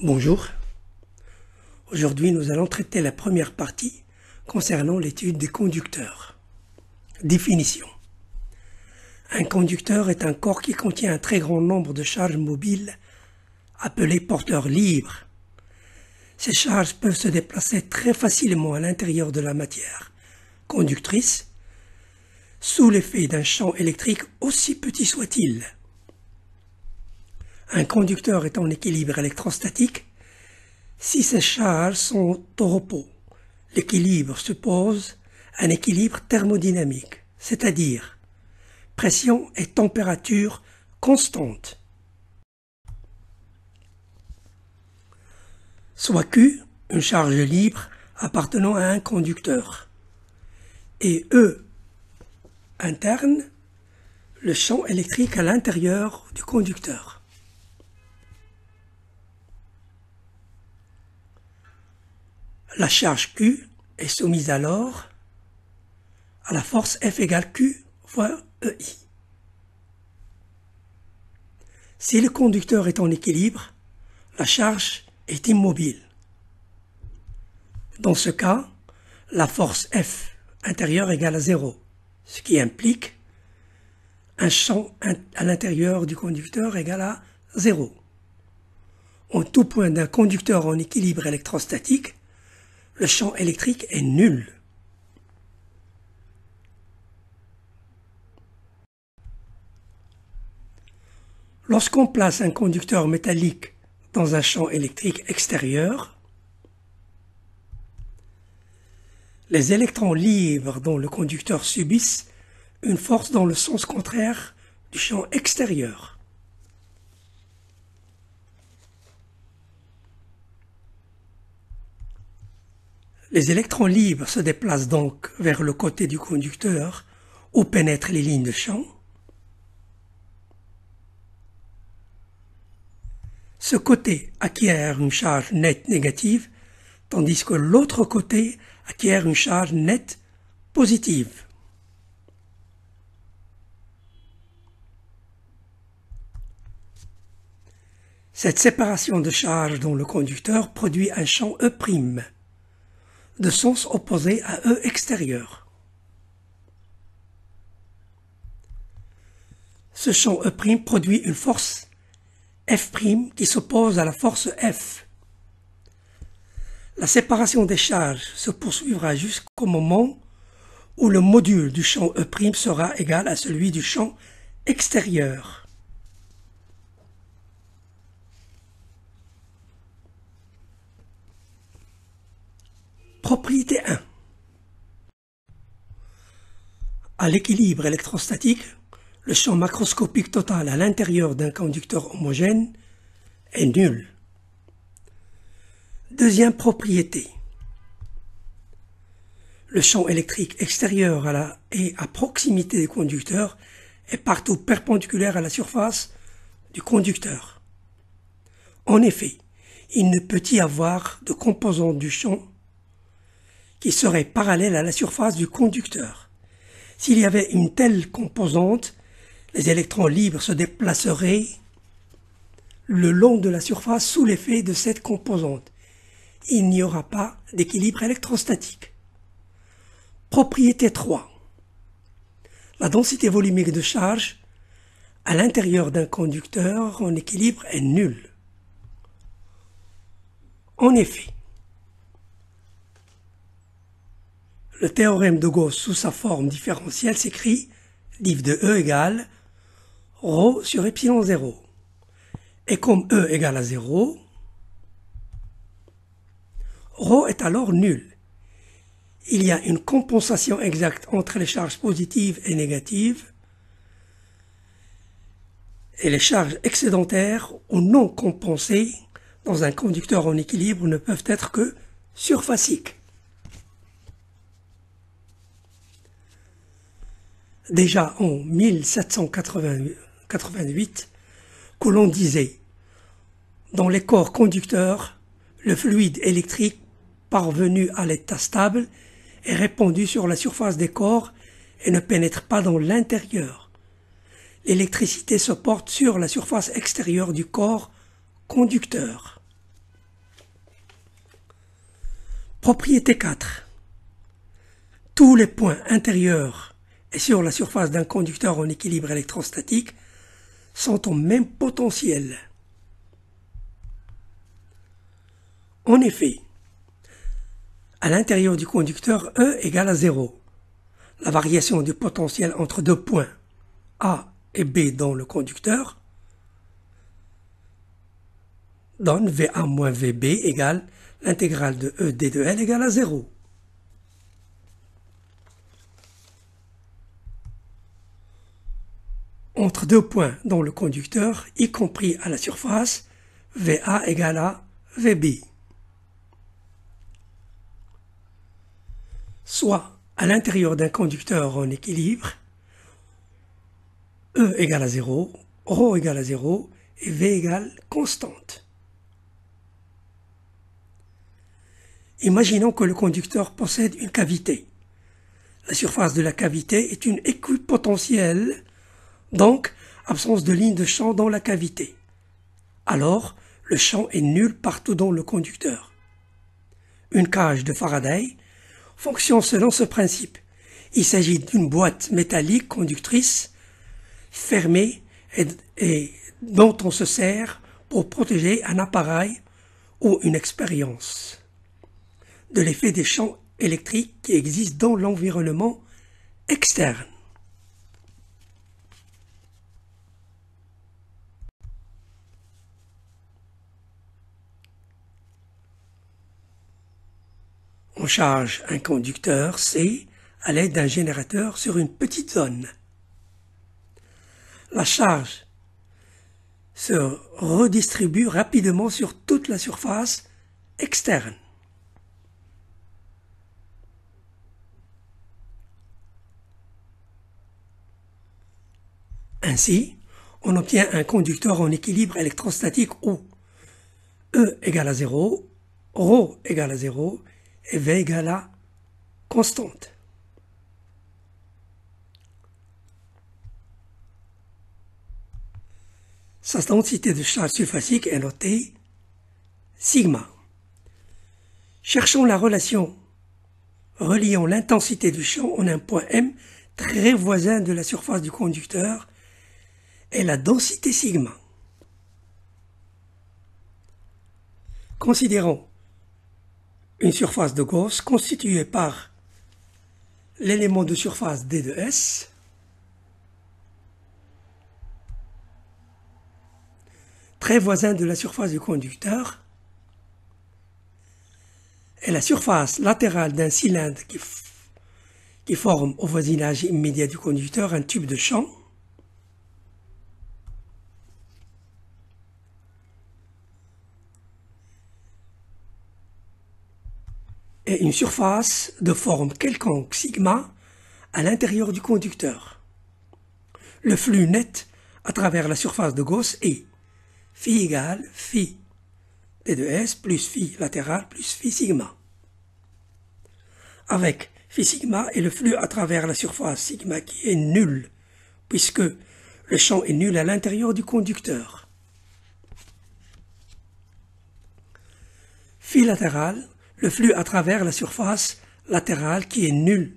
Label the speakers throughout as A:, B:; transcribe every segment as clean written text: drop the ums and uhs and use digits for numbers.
A: Bonjour. Aujourd'hui, nous allons traiter la première partie concernant l'étude des conducteurs. Définition. Un conducteur est un corps qui contient un très grand nombre de charges mobiles appelées porteurs libres. Ces charges peuvent se déplacer très facilement à l'intérieur de la matière conductrice sous l'effet d'un champ électrique aussi petit soit-il. Un conducteur est en équilibre électrostatique si ses charges sont au repos. L'équilibre suppose un équilibre thermodynamique, c'est-à-dire pression et température constantes. Soit Q, une charge libre appartenant à un conducteur, et E, interne, le champ électrique à l'intérieur du conducteur. La charge Q est soumise alors à la force F égale Q fois EI. Si le conducteur est en équilibre, la charge est immobile. Dans ce cas, la force F intérieure égale à 0, ce qui implique un champ à l'intérieur du conducteur égal à 0. En tout point d'un conducteur en équilibre électrostatique, le champ électrique est nul. Lorsqu'on place un conducteur métallique dans un champ électrique extérieur, les électrons libres dans le conducteur subissent une force dans le sens contraire du champ extérieur. Les électrons libres se déplacent donc vers le côté du conducteur où pénètrent les lignes de champ. Ce côté acquiert une charge nette négative, tandis que l'autre côté acquiert une charge nette positive. Cette séparation de charge dans le conducteur produit un champ E', de sens opposé à E extérieur. Ce champ E' produit une force F' qui s'oppose à la force F. La séparation des charges se poursuivra jusqu'au moment où le module du champ E' sera égal à celui du champ extérieur. Propriété 1. À l'équilibre électrostatique, le champ macroscopique total à l'intérieur d'un conducteur homogène est nul. Deuxième propriété. Le champ électrique extérieur et à proximité du conducteur est partout perpendiculaire à la surface du conducteur. En effet, il ne peut y avoir de composante du champ qui serait parallèle à la surface du conducteur. S'il y avait une telle composante, les électrons libres se déplaceraient le long de la surface sous l'effet de cette composante. Il n'y aura pas d'équilibre électrostatique. Propriété 3. La densité volumique de charge à l'intérieur d'un conducteur en équilibre est nulle. En effet, le théorème de Gauss sous sa forme différentielle s'écrit div de E égale ρ sur epsilon 0. Et comme E égale à 0, ρ est alors nul. Il y a une compensation exacte entre les charges positives et négatives et les charges excédentaires ou non compensées dans un conducteur en équilibre ne peuvent être que surfaciques. Déjà en 1788, Coulomb disait « Dans les corps conducteurs, le fluide électrique parvenu à l'état stable est répandu sur la surface des corps et ne pénètre pas dans l'intérieur. L'électricité se porte sur la surface extérieure du corps conducteur. » Propriété 4. Tous les points intérieurs et sur la surface d'un conducteur en équilibre électrostatique sont au même potentiel. En effet, à l'intérieur du conducteur, E égale à 0. La variation du potentiel entre deux points A et B dans le conducteur donne VA moins VB égale l'intégrale de E d de L égale à 0. Entre deux points dans le conducteur, y compris à la surface, VA égale à VB. Soit à l'intérieur d'un conducteur en équilibre, E égale à 0, ρ égale à 0 et V égale constante. Imaginons que le conducteur possède une cavité. La surface de la cavité est une équipotentielle, donc absence de ligne de champ dans la cavité. Alors, le champ est nul partout dans le conducteur. Une cage de Faraday fonctionne selon ce principe. Il s'agit d'une boîte métallique conductrice fermée et dont on se sert pour protéger un appareil ou une expérience de l'effet des champs électriques qui existent dans l'environnement externe. On charge un conducteur C à l'aide d'un générateur sur une petite zone. La charge se redistribue rapidement sur toute la surface externe. Ainsi, on obtient un conducteur en équilibre électrostatique où E égale à 0, ρ égale à 0 et V égale à constante. Sa densité de charge surfacique est notée sigma. Cherchons la relation reliant l'intensité du champ en un point M très voisin de la surface du conducteur et la densité sigma. Considérons une surface de Gauss constituée par l'élément de surface D de S très voisin de la surface du conducteur et la surface latérale d'un cylindre qui forme au voisinage immédiat du conducteur un tube de champ et une surface de forme quelconque sigma à l'intérieur du conducteur. Le flux net à travers la surface de Gauss est phi égale phi d de S plus phi latéral plus phi sigma. Avec phi sigma et le flux à travers la surface sigma qui est nul, puisque le champ est nul à l'intérieur du conducteur. Phi latéral, le flux à travers la surface latérale qui est nul,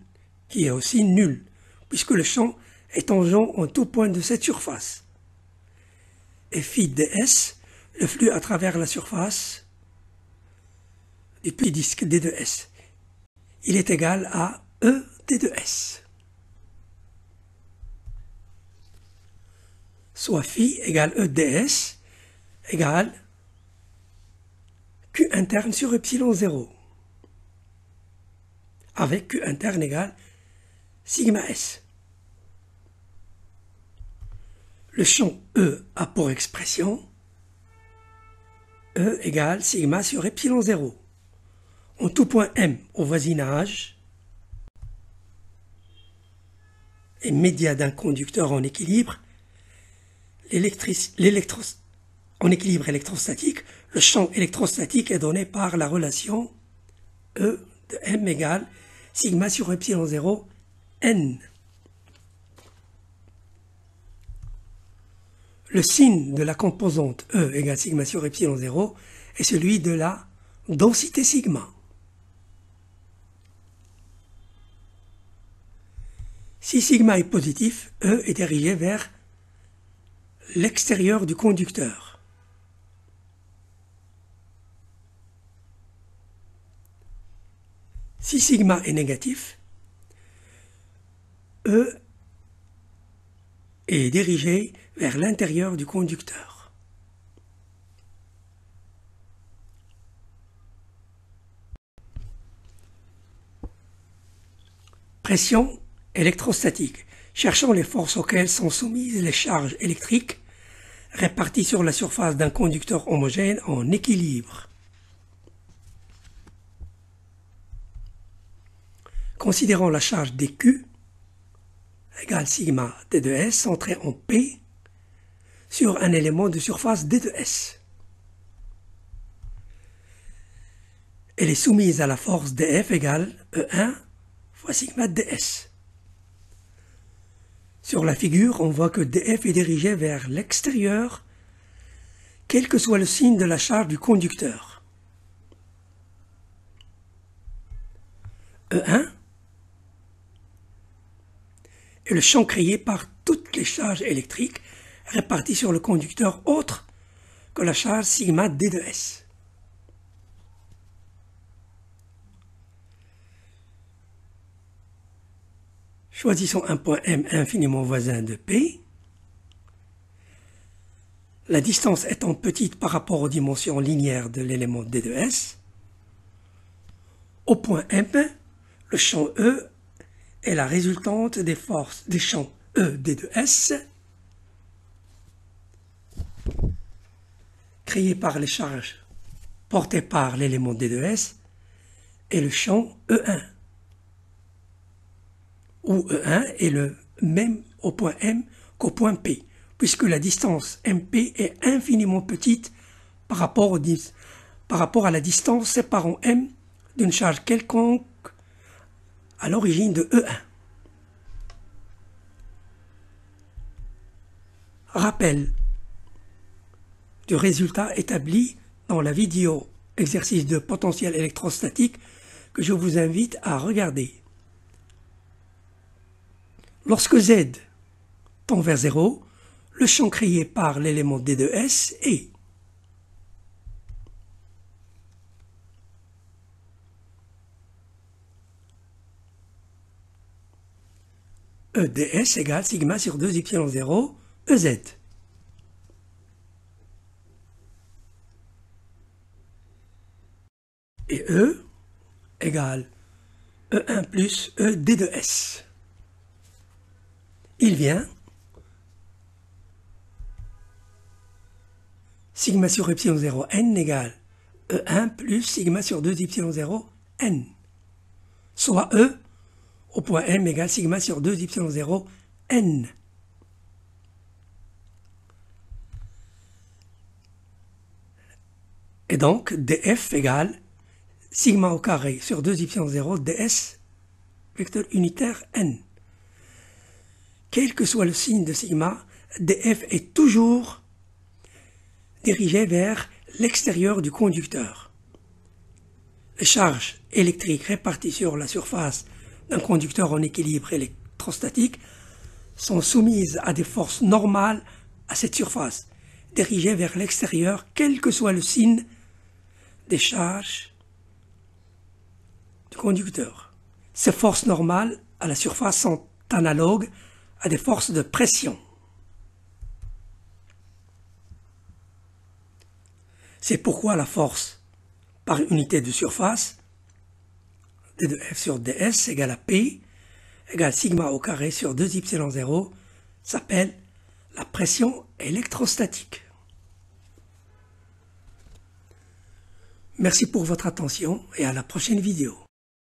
A: qui est aussi nul, puisque le champ est tangent en tout point de cette surface. Et phi ds, le flux à travers la surface du petit disque d de S. Il est égal à E d de S. Soit phi égale E ds égale Q interne sur epsilon 0. Avec Q interne égale sigma S. Le champ E a pour expression E égale sigma sur epsilon 0. En tout point M au voisinage et média d'un conducteur en équilibre, en équilibre électrostatique, le champ électrostatique est donné par la relation E de M égale sigma sur epsilon 0 N. Le signe de la composante E égale sigma sur epsilon 0 est celui de la densité sigma. Si sigma est positif, E est dirigé vers l'extérieur du conducteur. Si sigma est négatif, E est dirigé vers l'intérieur du conducteur. Pression électrostatique. Cherchons les forces auxquelles sont soumises les charges électriques réparties sur la surface d'un conducteur homogène en équilibre. Considérons la charge dQ égale sigma d de S centrée en P sur un élément de surface d de S. Elle est soumise à la force dF égale E1 fois sigma ds. Sur la figure, on voit que dF est dirigé vers l'extérieur, quel que soit le signe de la charge du conducteur. E1 est le champ créé par toutes les charges électriques réparties sur le conducteur autre que la charge sigma d de S. Choisissons un point M infiniment voisin de P. La distance étant petite par rapport aux dimensions linéaires de l'élément D de S. Au point M, le champ E est la résultante des forces des champs E D de S créés par les charges portées par l'élément D de S et le champ E1. Où E1 est le même au point M qu'au point P, puisque la distance MP est infiniment petite par rapport à la distance séparant M d'une charge quelconque à l'origine de E1. Rappel du résultat établi dans la vidéo exercice de potentiel électrostatique que je vous invite à regarder. Lorsque Z tend vers 0, le champ créé par l'élément D de S est E ds égale sigma sur 2 y0 EZ. Et E égale E1 plus E d de S. Il vient sigma sur y0 n égale E1 plus sigma sur 2 y0 n, soit E au point M égale sigma sur 2 y0 n. Et donc dF égale sigma au carré sur 2 y0 ds vecteur unitaire n. Quel que soit le signe de sigma, dF est toujours dirigé vers l'extérieur du conducteur. Les charges électriques réparties sur la surface d'un conducteur en équilibre électrostatique sont soumises à des forces normales à cette surface, dirigées vers l'extérieur, quel que soit le signe des charges du conducteur. Ces forces normales à la surface sont analogues à des forces de pression. C'est pourquoi la force par unité de surface, d de F sur ds égale à P, égale sigma au carré sur 2 y0, s'appelle la pression électrostatique. Merci pour votre attention et à la prochaine vidéo.